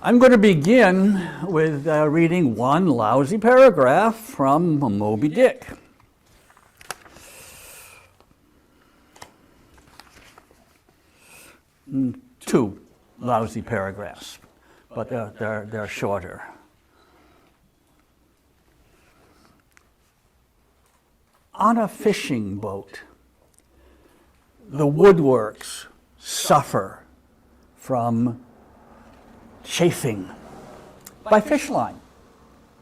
I'm going to begin with reading one lousy paragraph from Moby Dick. Two lousy paragraphs, but they're shorter. On a fishing boat, the woodworks suffer from chafing by fish line.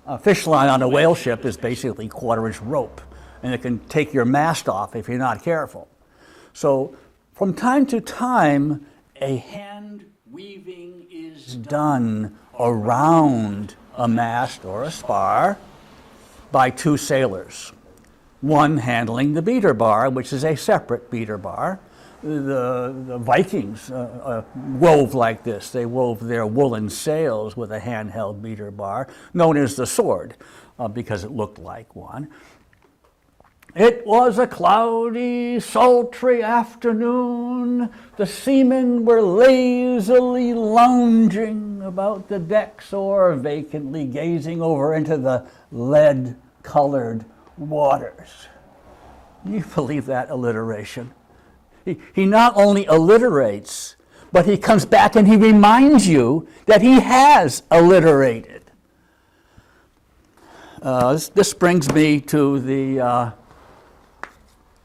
A fish line on a whale ship is basically quarter-inch rope, and it can take your mast off if you're not careful. So from time to time, a hand weaving is done around a mast or a spar by two sailors, one handling the beater bar, which is a separate beater bar. The Vikings wove like this. They wove their woolen sails with a handheld beater bar, known as the sword, because it looked like one. It was a cloudy, sultry afternoon. The seamen were lazily lounging about the decks or vacantly gazing over into the lead-colored waters. Can you believe that alliteration? He not only alliterates, but he comes back and he reminds you that he has alliterated. This brings me to the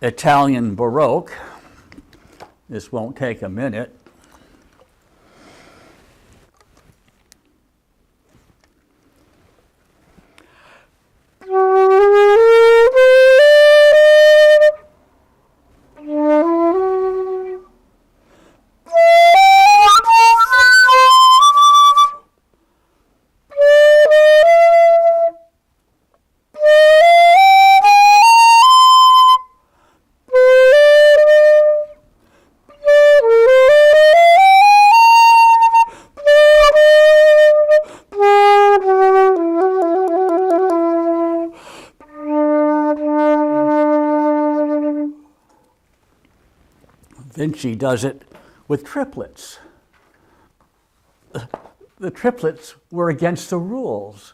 Italian Baroque. This won't take a minute. Vinci does it with triplets. The triplets were against the rules.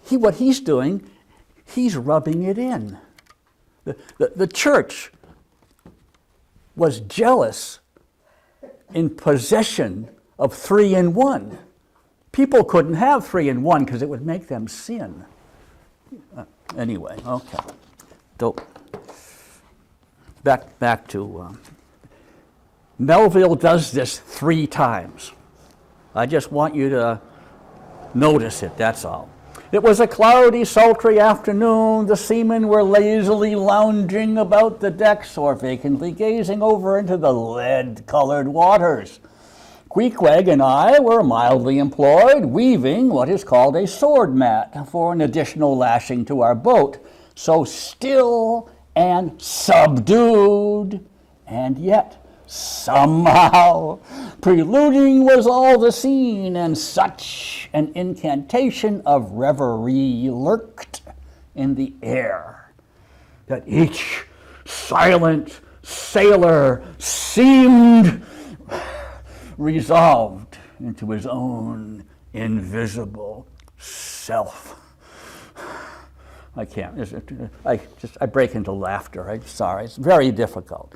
What he's doing, he's rubbing it in. The church was jealous in possession of 3-in-1. People couldn't have 3-in-1 because it would make them sin. Anyway, okay. So, back to Melville does this 3 times. I just want you to notice it, that's all. It was a cloudy, sultry afternoon. The seamen were lazily lounging about the decks or vacantly gazing over into the lead-colored waters. Queequeg and I were mildly employed weaving what is called a sword mat for an additional lashing to our boat, so still and subdued, and yet somehow preluding was all the scene, and such an incantation of reverie lurked in the air that each silent sailor seemed resolved into his own invisible self. I can't. I break into laughter. I'm sorry. It's very difficult.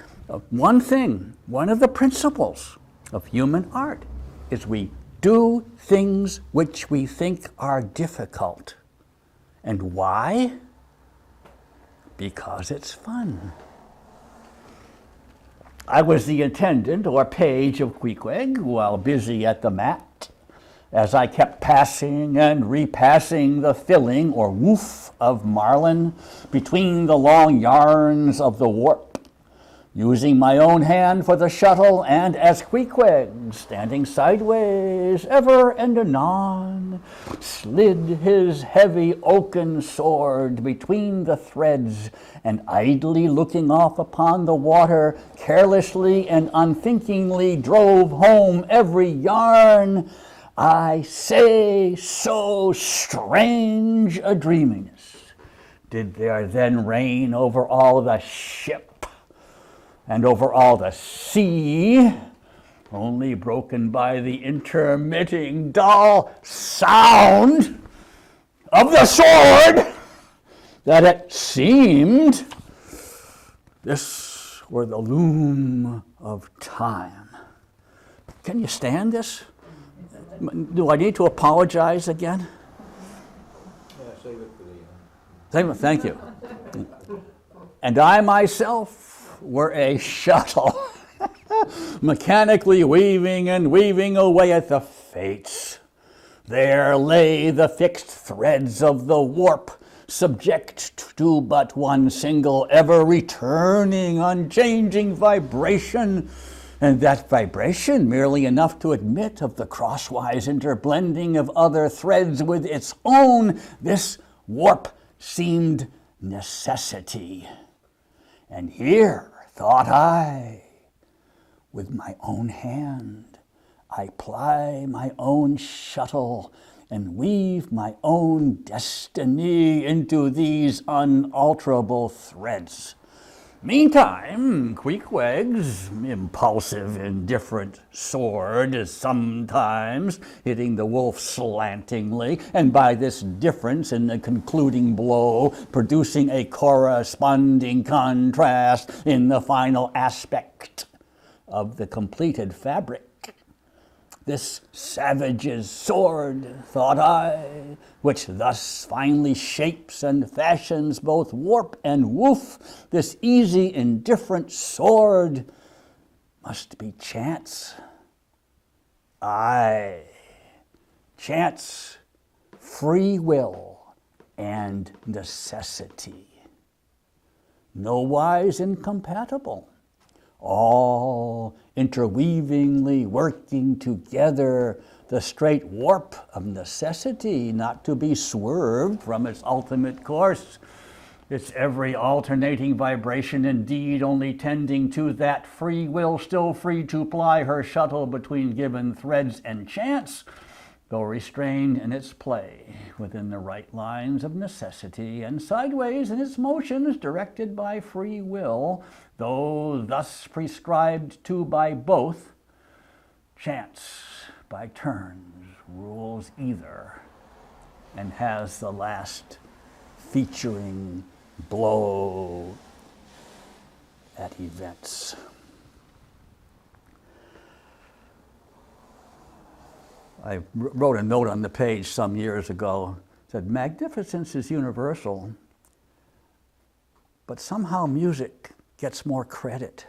One of the principles of human art is we do things which we think are difficult. And why? Because it's fun. I was the attendant or page of Queequeg while busy at the mat, as I kept passing and repassing the filling or woof of marline between the long yarns of the warp, using my own hand for the shuttle, and as Queequeg, standing sideways ever and anon, slid his heavy oaken sword between the threads and idly looking off upon the water, carelessly and unthinkingly drove home every yarn, I say, so strange a dreaminess did there then reign over all the ship and over all the sea, only broken by the intermitting dull sound of the sword, that it seemed this were the loom of time. Can you stand this? Do I need to apologize again? Yeah, save it for the end. Thank you. And I myself were a shuttle, mechanically weaving and weaving away at the fates. There lay the fixed threads of the warp, subject to but one single, ever-returning, unchanging vibration, and that vibration merely enough to admit of the crosswise interblending of other threads with its own. This warp seemed necessity. And here, thought I, with my own hand, I ply my own shuttle and weave my own destiny into these unalterable threads. Meantime, Queequeg's impulsive, indifferent sword is sometimes hitting the wolf slantingly, and by this difference in the concluding blow, producing a corresponding contrast in the final aspect of the completed fabric. This savage's sword, thought I, which thus finely shapes and fashions both warp and woof, this easy, indifferent sword must be chance. Aye, chance, free will, and necessity. Nowise incompatible. All interweavingly working together, the straight warp of necessity, not to be swerved from its ultimate course, its every alternating vibration indeed only tending to that free will still free to ply her shuttle between given threads and chance, though restrained in its play within the right lines of necessity, and sideways in its motions directed by free will, though thus prescribed to by both, chance by turns rules either, and has the last featuring blow at events. I wrote a note on the page some years ago, said, magnificence is universal, but somehow music gets more credit.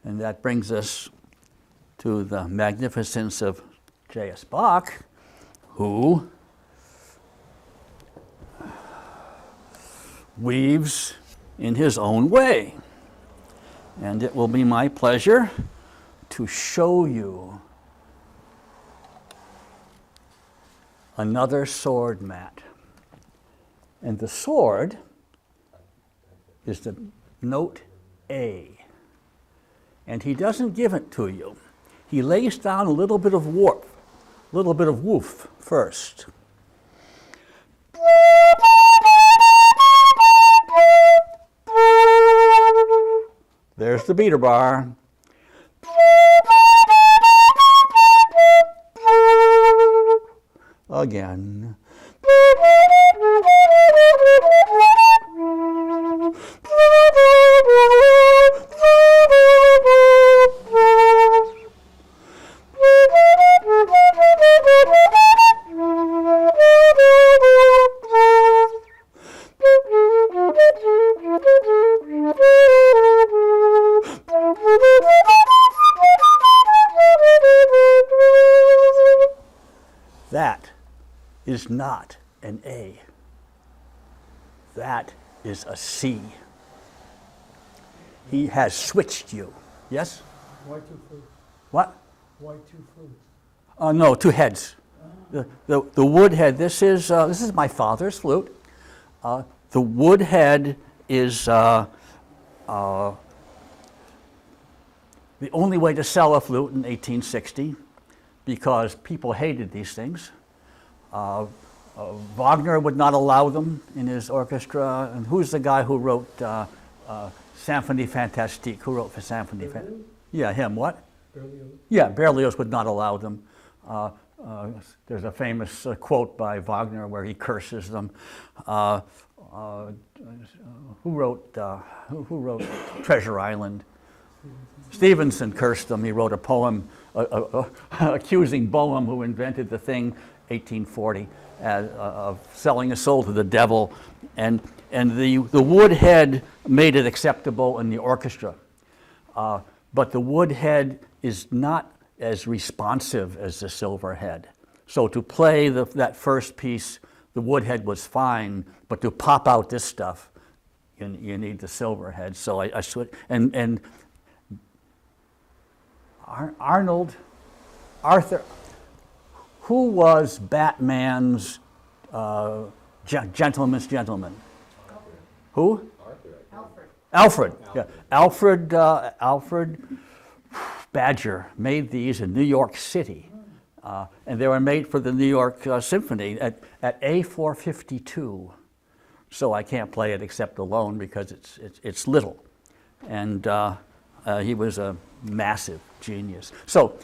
And that brings us to the magnificence of J.S. Bach, who weaves in his own way. And it will be my pleasure to show you another sword mat. And the sword is the note A. And he doesn't give it to you. He lays down a little bit of warp, a little bit of woof first. There's the beater bar. Again. That is not an A. That is a C. He has switched you. Yes? Why two flutes? What? Why two flutes? No, two heads. The wood head. This is my father's flute. The wood head is the only way to sell a flute in 1860, because people hated these things. Wagner would not allow them in his orchestra. And who's the guy who wrote Symphonie Fantastique. Who wrote for Symphonie Fantastique? Berlioz? Yeah, him. What? Berlioz. Yeah, Berlioz would not allow them. There's a famous quote by Wagner where he curses them. Who wrote Treasure Island? Stevenson cursed them. He wrote a poem accusing Boehm, who invented the thing, 1840, of selling a soul to the devil, and the wood head made it acceptable in the orchestra, but the wood head is not as responsive as the silver head. So to play that first piece, the wood head was fine, but to pop out this stuff, you need the silver head. So I switched, and Arthur, who was Batman's gentleman's gentleman? Who? Alfred. Yeah. Alfred Badger made these in New York City. And they were made for the New York Symphony at A452. So I can't play it except alone because it's little. And he was a massive genius. So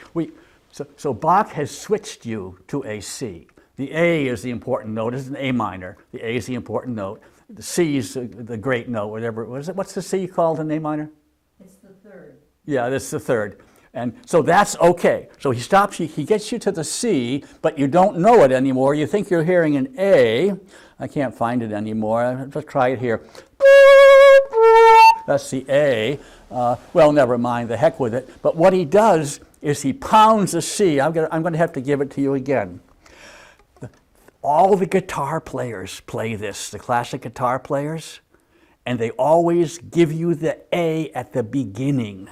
Bach has switched you to a C. The A is the important note. It's an A minor. The A is the important note. The C is the great note, whatever. What's the C called in A minor? It's the third. Yeah, that's the third. And so that's okay. So he gets you to the C, but you don't know it anymore. You think you're hearing an A. I can't find it anymore. Let's try it here. That's the A. Well, never mind, the heck with it. But what he does is he pounds the C. I'm going to have to give it to you again. All the guitar players play this, the classic guitar players, and they always give you the A at the beginning.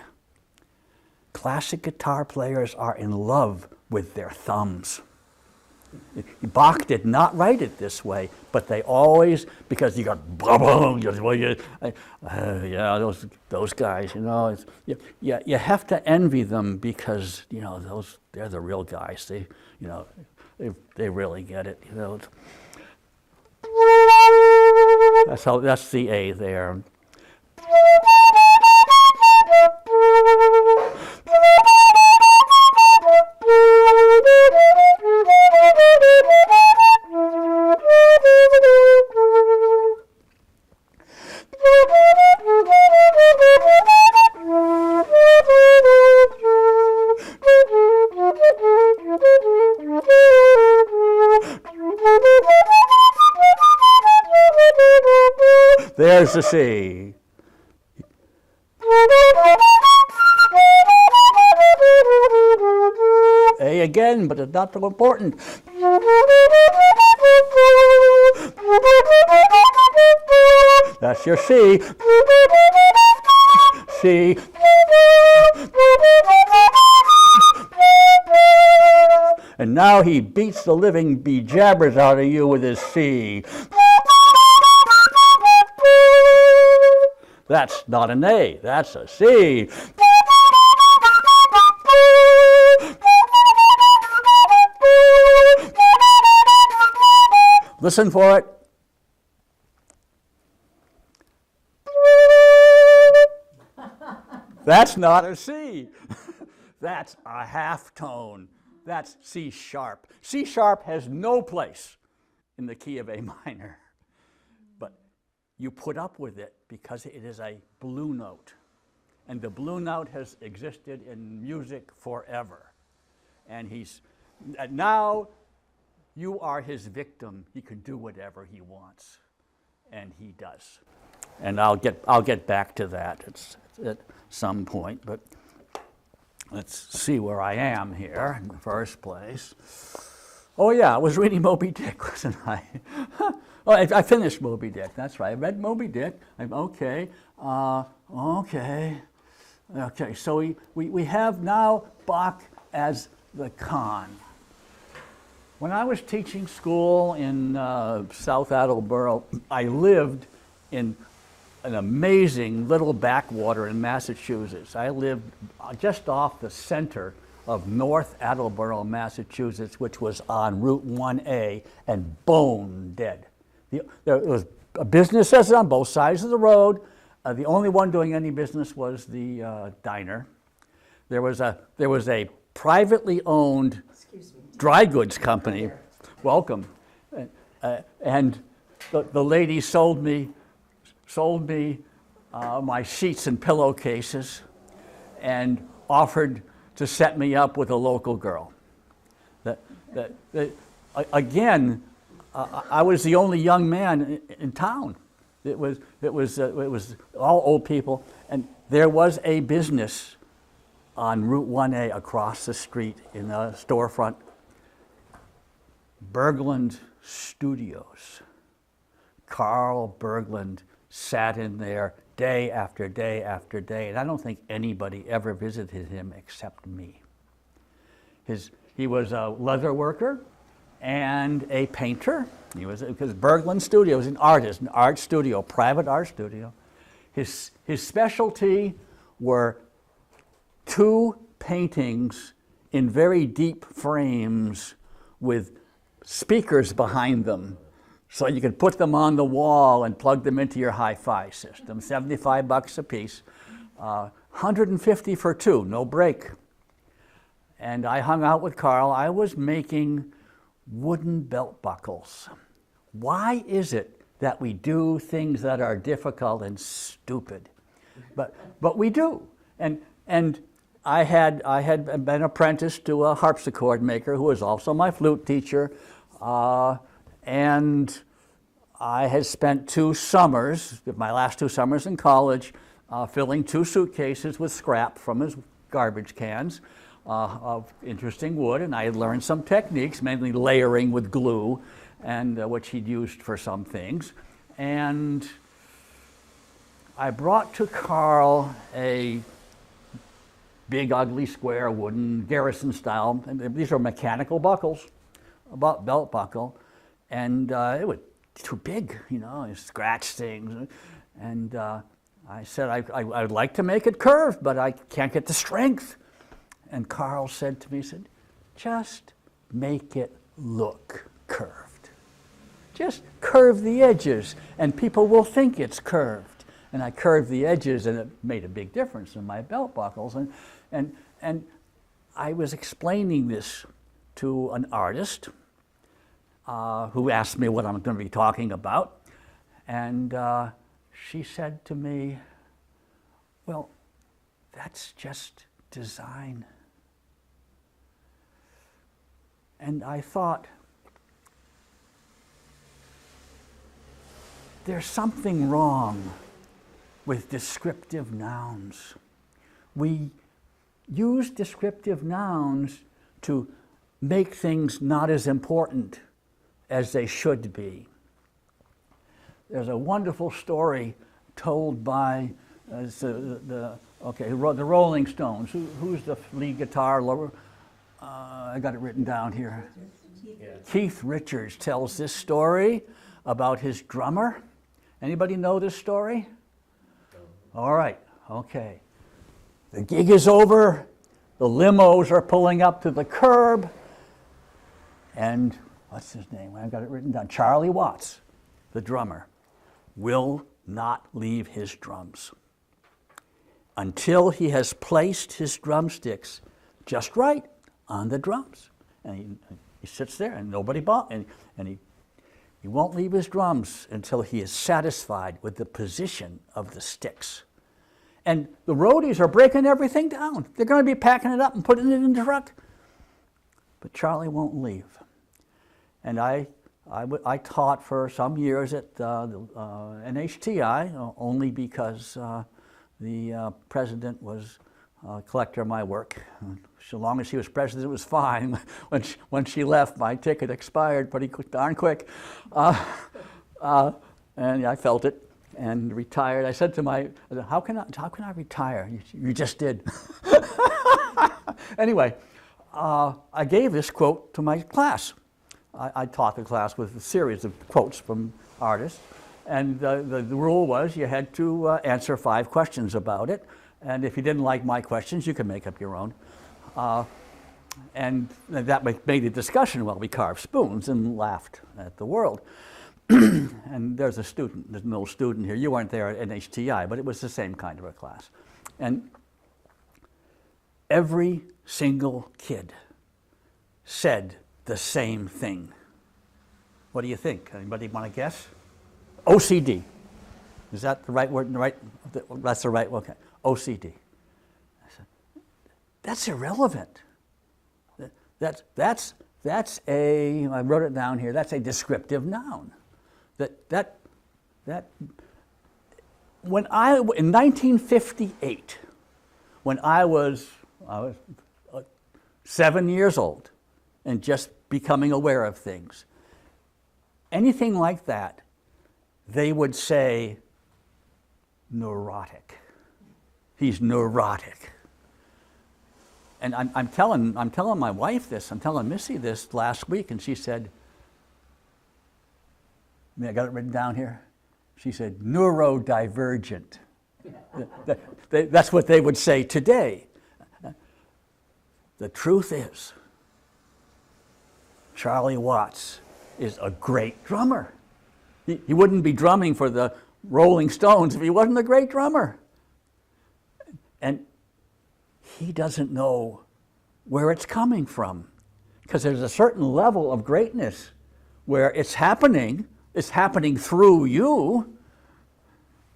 Classic guitar players are in love with their thumbs. Bach did not write it this way, but they always, because you got yeah, those guys, you know, you have to envy them because, you know, they're the real guys. They really get it, you know. That's the A there. There's the C. A again, but it's not so important. That's your C. C. And now he beats the living bejabbers out of you with his C. That's not an A, that's a C. Listen for it. That's not a C. That's a half tone. That's C sharp. C sharp has no place in the key of A minor. But you put up with it because it is a blue note. And the blue note has existed in music forever. And now you are his victim. He can do whatever he wants. And he does. And I'll get back to that at some point, but let's see where I am here in the first place. Oh yeah, I was reading Moby Dick, wasn't I? Oh, I finished Moby Dick, that's right. I read Moby Dick. Okay, so we have now Bach as the Khan. When I was teaching school in South Attleboro, I lived in an amazing little backwater in Massachusetts. I lived just off the center of North Attleboro, Massachusetts, which was on Route 1A, and bone dead. There was businesses on both sides of the road, The only one doing any business was the diner. There was a privately owned dry goods company. Welcome. And the lady sold me my sheets and pillowcases and offered to set me up with a local girl. Again, I was the only young man in town. It was all old people, and there was a business on Route 1A across the street in a storefront, Berglund Studios. Carl Berglund sat in there day after day after day, and I don't think anybody ever visited him except me. He was a leather worker and a painter. Because Berglund Studio was an artist, an art studio, private art studio. His specialty were 2 paintings in very deep frames with speakers behind them, so you could put them on the wall and plug them into your hi-fi system. $75 a piece, 150 for 2, no break. And I hung out with Carl. I was making wooden belt buckles. Why is it that we do things that are difficult and stupid? But we do. And I had been apprenticed to a harpsichord maker who was also my flute teacher, and I had spent 2 summers, my last 2 summers in college, filling 2 suitcases with scrap from his garbage cans of interesting wood, and I had learned some techniques, mainly layering with glue, and which he'd used for some things. And I brought to Carl a big, ugly, square, wooden Garrison style, and these are mechanical buckles, about belt buckle, and it was too big, it scratched things, and I said I would like to make it curved, but I can't get the strength. And Carl said to me, just make it look curved. Just curve the edges, and people will think it's curved. And I curved the edges, and it made a big difference in my belt buckles. And I was explaining this to an artist who asked me what I'm going to be talking about. And she said to me, well, that's just design. And I thought, there's something wrong with descriptive nouns. We use descriptive nouns to make things not as important as they should be. There's a wonderful story told by the Rolling Stones. Who's the lead guitar? I got it written down here. Keith Richards tells this story about his drummer. Anybody know this story? All right, okay. The gig is over, the limos are pulling up to the curb, and what's his name? I've got it written down. Charlie Watts, the drummer, will not leave his drums until he has placed his drumsticks just right on the drums. And he sits there and nobody and he won't leave his drums until he is satisfied with the position of the sticks. And the roadies are breaking everything down. They're going to be packing it up and putting it in the truck. But Charlie won't leave. And I taught for some years at NHTI, only because the president was a collector of my work. So long as she was president, it was fine. When she left, my ticket expired pretty darn quick. And I felt it and retired. I said to how can I retire? You just did. Anyway, I gave this quote to my class. I taught the class with a series of quotes from artists, and the rule was you had to answer 5 questions about it, and if you didn't like my questions, you could make up your own. And that made the discussion while we carved spoons and laughed at the world. and there's an old student here. You weren't there at NHTI, but it was the same kind of a class. And every single kid said the same thing. What do you think? Anybody want to guess? OCD. Is that the right word? That's the right, okay. OCD. I said, that's irrelevant. That's a, I wrote it down here, that's a descriptive noun. When in 1958, when I was 7 years old and just becoming aware of things, anything like that, they would say, neurotic. He's neurotic. And I'm telling my wife this, I'm telling Missy this last week, and she said, I got it written down here. She said, neurodivergent. That's what they would say today. The truth is, Charlie Watts is a great drummer. He wouldn't be drumming for the Rolling Stones if he wasn't a great drummer. And he doesn't know where it's coming from, because there's a certain level of greatness where it's happening through you,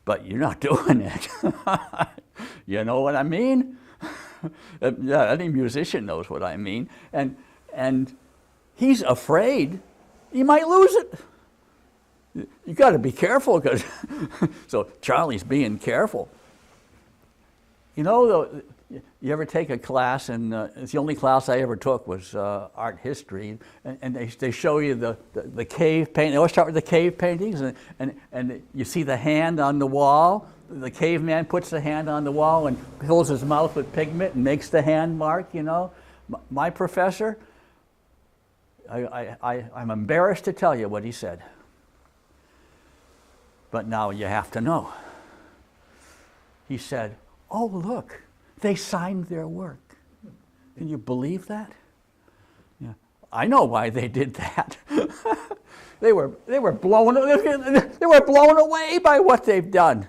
but you're not doing it. You know what I mean? Yeah, any musician knows what I mean. And he's afraid he might lose it. You got to be careful, because so Charlie's being careful. You know, you ever take a class, and it's the only class I ever took was art history, and they show you the cave painting. They always start with the cave paintings, and you see the hand on the wall. The caveman puts the hand on the wall and fills his mouth with pigment and makes the hand mark, you know. My professor, I'm embarrassed to tell you what he said. But now you have to know. He said, oh, look, they signed their work. Can you believe that? Yeah. I know why they did that. They were blown away by what they've done.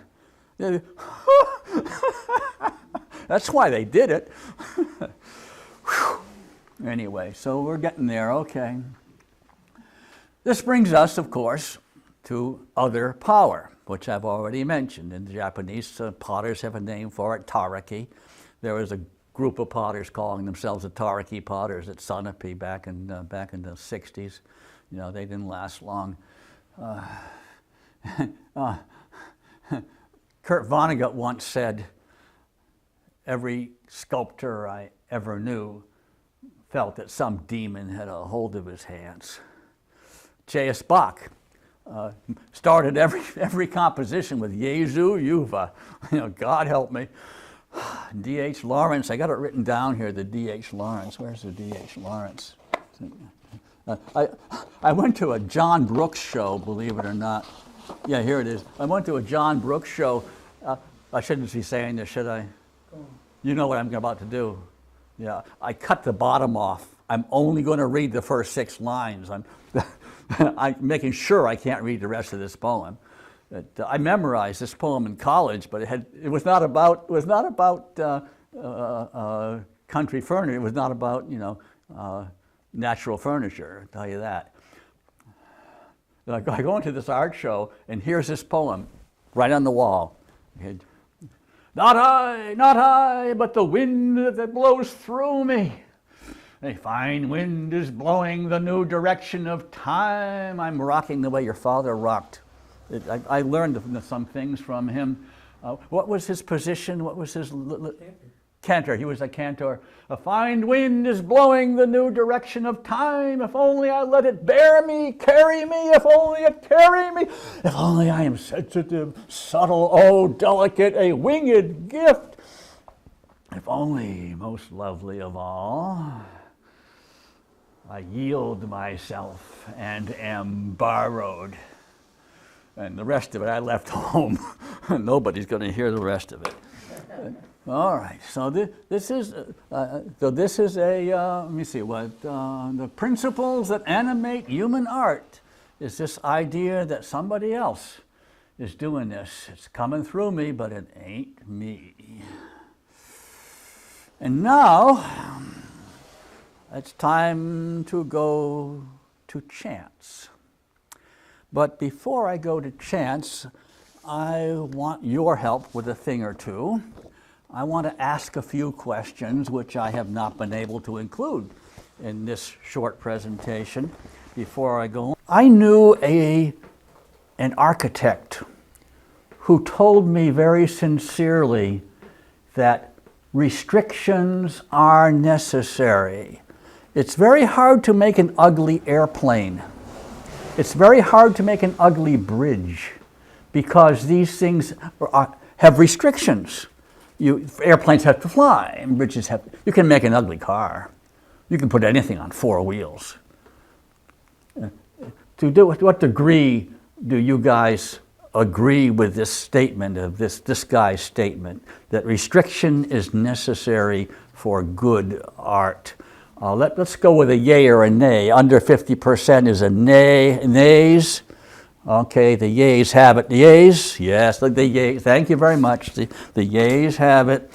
That's why they did it. Anyway, so we're getting there, okay. This brings us, of course, to other power, which I've already mentioned. In the Japanese, potters have a name for it, taraki. There was a group of potters calling themselves the taraki potters at Sunapee back in the 60s. You know, they didn't last long. Kurt Vonnegut once said, every sculptor I ever knew felt that some demon had a hold of his hands. J.S. Bach started every composition with Jesu Juva. You know, God help me. D.H. Lawrence, I got it written down here, the D.H. Lawrence. Where's the D.H. Lawrence? I went to a John Brooks show, believe it or not. Yeah, here it is. I went to a John Brooks show. I shouldn't be saying this, should I? You know what I'm about to do. Yeah, I cut the bottom off. I'm only going to read the first 6 lines. I'm making sure I can't read the rest of this poem. I memorized this poem in college, but it was not about country furniture. It was not about, you know, natural furniture, I'll tell you that. I go into this art show, and here's this poem right on the wall. Not I, but the wind that blows through me. A fine wind is blowing the new direction of time. I'm rocking the way your father rocked. I learned some things from him. What was his position? What was his... Cantor. He was a cantor. A fine wind is blowing the new direction of time. If only I let it bear me, carry me. If only it carry me. If only I am sensitive, subtle, oh, delicate, a winged gift. If only, most lovely of all, I yield myself and am borrowed. And the rest of it I left home. Nobody's going to hear the rest of it. All right, so this is a, let me see, what, the principles that animate human art is this idea that somebody else is doing this. It's coming through me, but it ain't me. And now, it's time to go to chance. But before I go to chance, I want your help with a thing or two. I want to ask a few questions which I have not been able to include in this short presentation before I go on. I knew an architect who told me very sincerely that restrictions are necessary. It's very hard to make an ugly airplane. It's very hard to make an ugly bridge because these things have restrictions. Airplanes have to fly, and bridges have. You can make an ugly car. You can put anything on four wheels. To what degree do you guys agree with this statement of this guy's statement that restriction is necessary for good art? Let's go with a yay or a nay. Under 50% is a nay. Nays. Okay, the yays have it. The yays, yes, the yays. Thank you very much. The yays have it.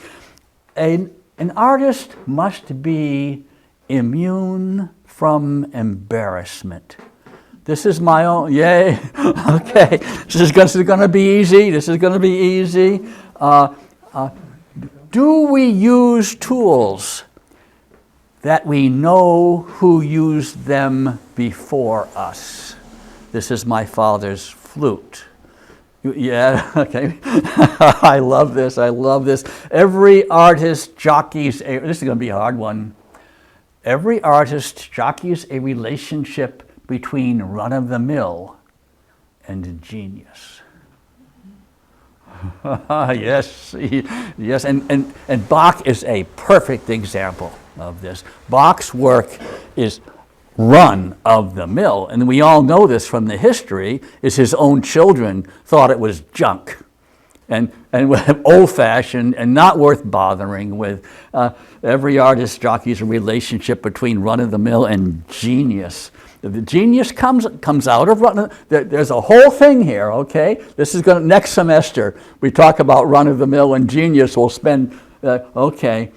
An artist must be immune from embarrassment. This is my own, yay, okay. This is going to be easy. This is going to be easy. Do we use tools that we know who used them before us? This is my father's flute. Yeah, okay. I love this. I love this. Every artist jockeys this is going to be a hard one. Every artist jockeys a relationship between run-of-the-mill and genius. Yes, yes, and Bach is a perfect example of this. Bach's work is run-of-the-mill, and we all know this from the history, is his own children thought it was junk and old-fashioned and not worth bothering with. Every artist jockeys a relationship between run-of-the-mill and genius. The genius comes out of run. There's a whole thing here, okay? This is going to, next semester, we talk about run-of-the-mill and genius. We'll spend, okay.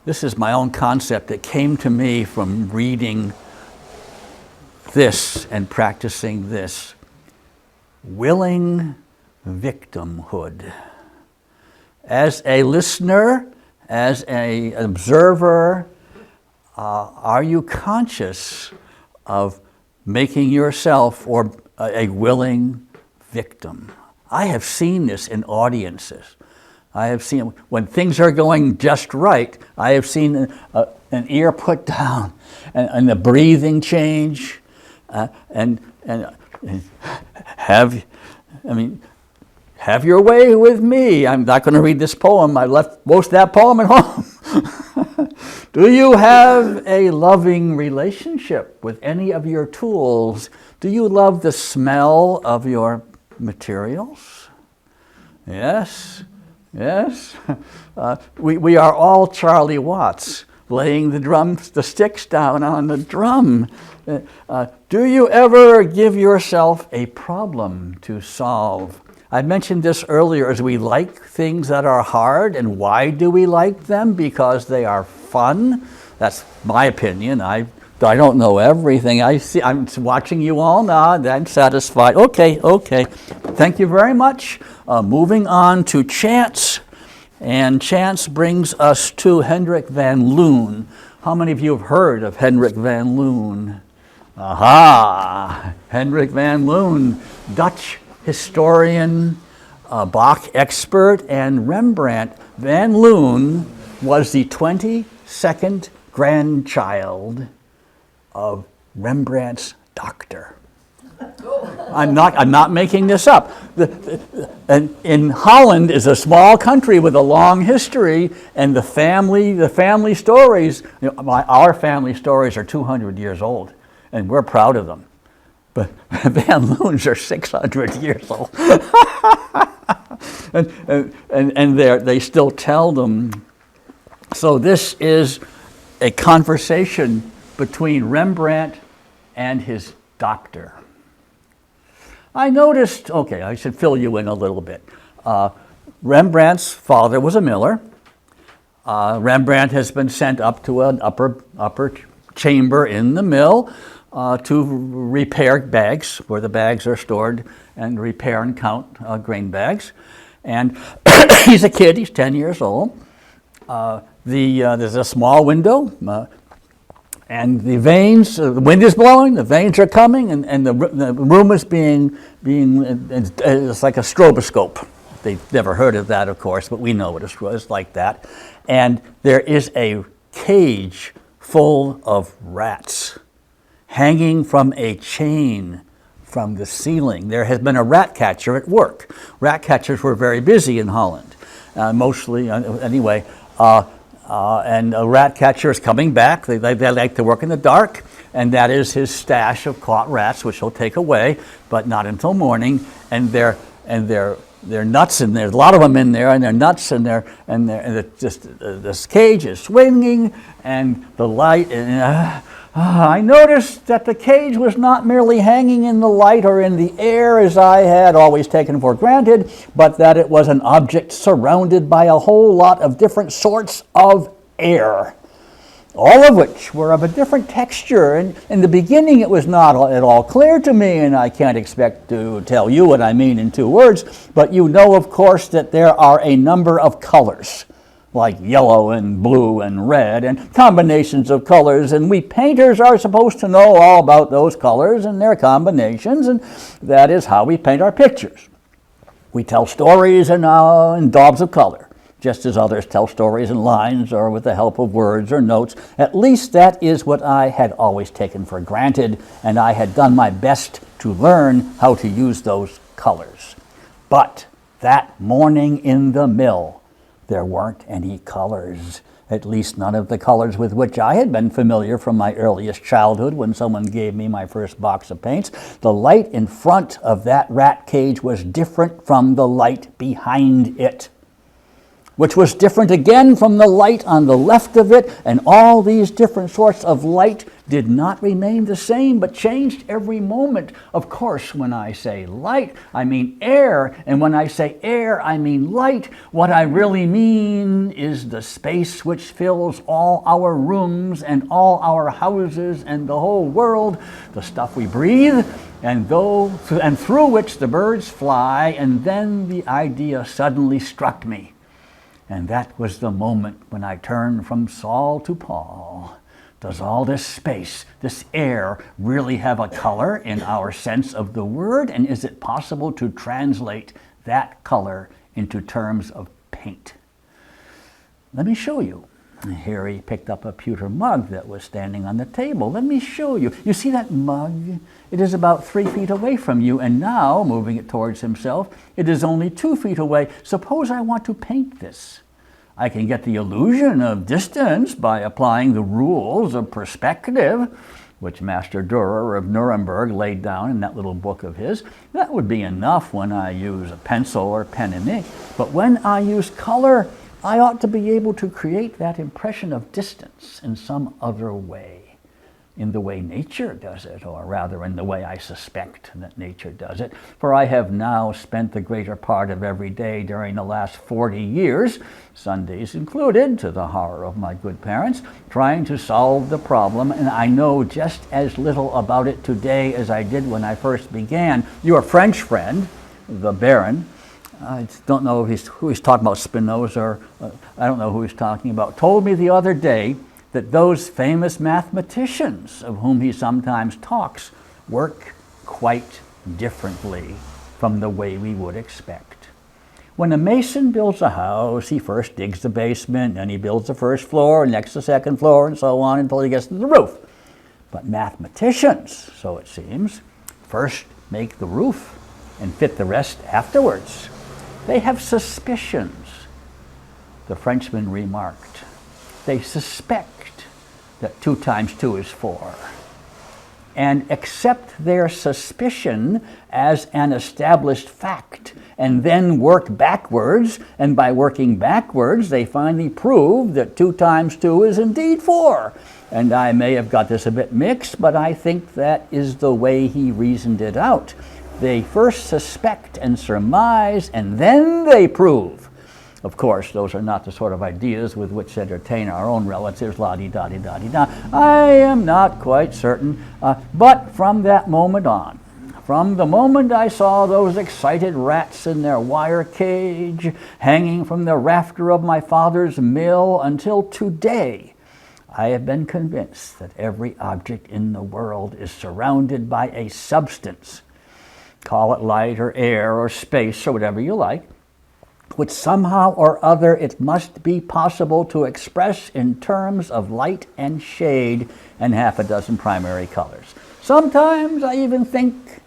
This is my own concept that came to me from reading this and practicing this. Willing victimhood. As a listener, as an observer, are you conscious of making yourself or a willing victim? I have seen this in audiences. I have seen when things are going just right. I have seen an ear put down and the breathing change, and have your way with me. I'm not going to read this poem. I left most of that poem at home. Do you have a loving relationship with any of your tools? Do you love the smell of your materials? Yes, yes. We are all Charlie Watts, laying the sticks down on the drum. Do you ever give yourself a problem to solve? I mentioned this earlier, as we like things that are hard. And why do we like them? Because they are fun. That's my opinion. I don't know everything. I'm watching you all nod. I'm satisfied. Okay. Thank you very much. Moving on to chance. And chance brings us to Hendrik van Loon. How many of you have heard of Hendrik van Loon? Aha! Hendrik van Loon, Dutch historian, Bach expert, and Rembrandt. Van Loon was the 22nd grandchild of Rembrandt's doctor. I'm not making this up. And in Holland is a small country with a long history, and the family stories. Our family stories are 200 years old, and we're proud of them. But Van Loons are 600 years old. and they still tell them. So this is a conversation between Rembrandt and his doctor. I noticed, okay, I should fill you in a little bit. Rembrandt's father was a miller. Rembrandt has been sent up to an upper chamber in the mill to repair bags, where the bags are stored, and repair and count grain bags. And he's a kid, he's 10 years old. There's a small window, and the veins, the wind is blowing, the veins are coming, and the room is it's like a stroboscope. They've never heard of that, of course, but we know it's like that. And there is a cage full of rats hanging from a chain from the ceiling. There has been a rat catcher at work. Rat catchers were very busy in Holland, mostly, anyway. And a rat catcher is coming back. They like to work in the dark, and that is his stash of caught rats, which he'll take away, but not until morning. And they're nuts in there. There's a lot of them in there, and they're nuts in there, and this cage is swinging, and the light. And I noticed that the cage was not merely hanging in the light or in the air, as I had always taken for granted, but that it was an object surrounded by a whole lot of different sorts of air, all of which were of a different texture. And in the beginning, it was not at all clear to me, and I can't expect to tell you what I mean in 2 words, but you know, of course, that there are a number of colors, like yellow and blue and red, and combinations of colors, and we painters are supposed to know all about those colors and their combinations, and that is how we paint our pictures. We tell stories in daubs of color, just as others tell stories in lines or with the help of words or notes. At least that is what I had always taken for granted, and I had done my best to learn how to use those colors. But that morning in the mill, there weren't any colors, at least none of the colors with which I had been familiar from my earliest childhood when someone gave me my first box of paints. The light in front of that rat cage was different from the light behind it, which was different again from the light on the left of it, and all these different sorts of light did not remain the same, but changed every moment. Of course, when I say light, I mean air, and when I say air, I mean light. What I really mean is the space which fills all our rooms and all our houses and the whole world, the stuff we breathe, and through which the birds fly. And then the idea suddenly struck me. And that was the moment when I turned from Saul to Paul. Does all this space, this air, really have a color in our sense of the word? And is it possible to translate that color into terms of paint? Let me show you. Here he picked up a pewter mug that was standing on the table. Let me show you. You see that mug? It is about 3 feet away from you, and now, moving it towards himself, it is only 2 feet away. Suppose I want to paint this. I can get the illusion of distance by applying the rules of perspective, which Master Dürer of Nuremberg laid down in that little book of his. That would be enough when I use a pencil or pen and ink. But when I use color, I ought to be able to create that impression of distance in some other way, in the way nature does it, or rather in the way I suspect that nature does it. For I have now spent the greater part of every day during the last 40 years, Sundays included, to the horror of my good parents, trying to solve the problem, and I know just as little about it today as I did when I first began. Your French friend, the Baron, I don't know who he's talking about, Spinoza, or I don't know who he's talking about, told me the other day that those famous mathematicians of whom he sometimes talks work quite differently from the way we would expect. When a mason builds a house, he first digs the basement, then he builds the first floor, next the second floor, and so on until he gets to the roof. But mathematicians, so it seems, first make the roof and fit the rest afterwards. They have suspicions, the Frenchman remarked. They suspect that 2 times 2 is 4. and accept their suspicion as an established fact, and then work backwards, and by working backwards they finally prove that 2 times 2 is indeed 4. And I may have got this a bit mixed, but I think that is the way he reasoned it out. They first suspect and surmise, and then they prove. Of course, those are not the sort of ideas with which to entertain our own relatives, la-di-da-di-da-di-da. I am not quite certain, but from that moment on, from the moment I saw those excited rats in their wire cage hanging from the rafter of my father's mill until today, I have been convinced that every object in the world is surrounded by a substance, call it light or air or space or whatever you like, which somehow or other it must be possible to express in terms of light and shade and half a dozen primary colors. Sometimes I even think,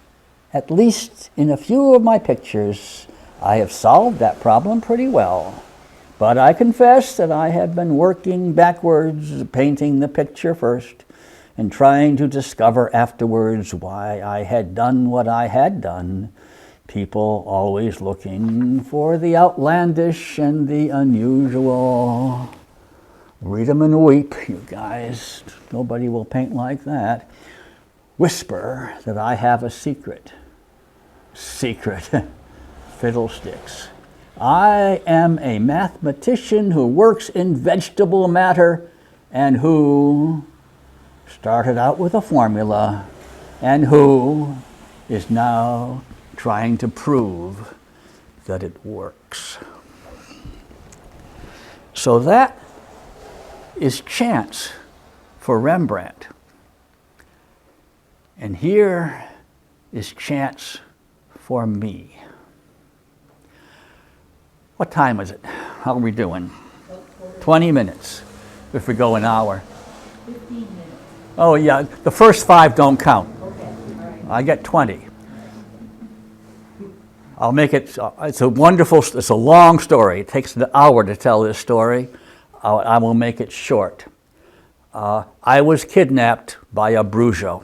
at least in a few of my pictures, I have solved that problem pretty well. But I confess that I have been working backwards, painting the picture first, and trying to discover afterwards why I had done what I had done. People always looking for the outlandish and the unusual. Read 'em and weep, you guys. Nobody will paint like that. Whisper that I have a secret. Secret. Fiddlesticks. I am a mathematician who works in vegetable matter and who started out with a formula and who is now trying to prove that it works. So that is chance for Rembrandt. And here is chance for me. What time is it? How are we doing? 20 minutes, if we go an hour. 15 minutes. Oh yeah, the first 5 don't count. Okay, all right. I get 20. I'll make it, it's a long story. It takes an hour to tell this story. I will make it short. I was kidnapped by a Brujo.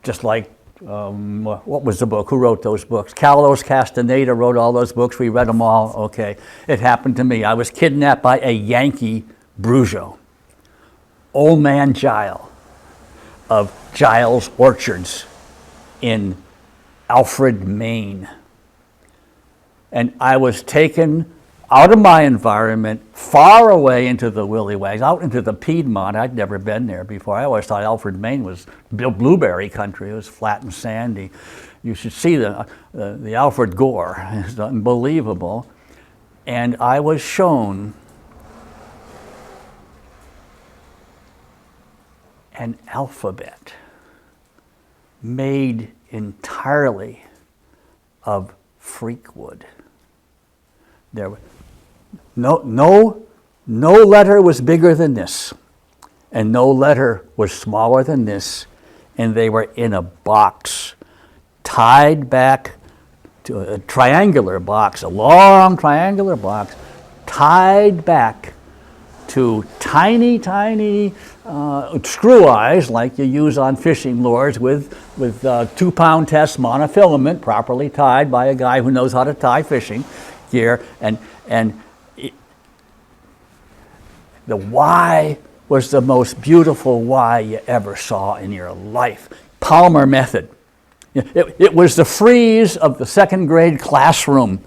Just like, what was the book? Who wrote those books? Carlos Castaneda wrote all those books. We read them all. Okay. It happened to me. I was kidnapped by a Yankee Brujo. Old man Giles of Giles Orchards in Alfred, Maine. And I was taken out of my environment, far away into the willy wags, out into the Piedmont. I'd never been there before. I always thought Alfred, Maine was blueberry country. It was flat and sandy. You should see the Alfred Gore. It's unbelievable. And I was shown an alphabet made entirely of freak wood. There were no letter was bigger than this, and no letter was smaller than this, and they were in a box, tied back to a triangular box, a long triangular box, tied back to tiny screw eyes like you use on fishing lures with 2-pound test monofilament properly tied by a guy who knows how to tie fishing gear, and the Y was the most beautiful Y you ever saw in your life. Palmer method. It was the frieze of the second grade classroom.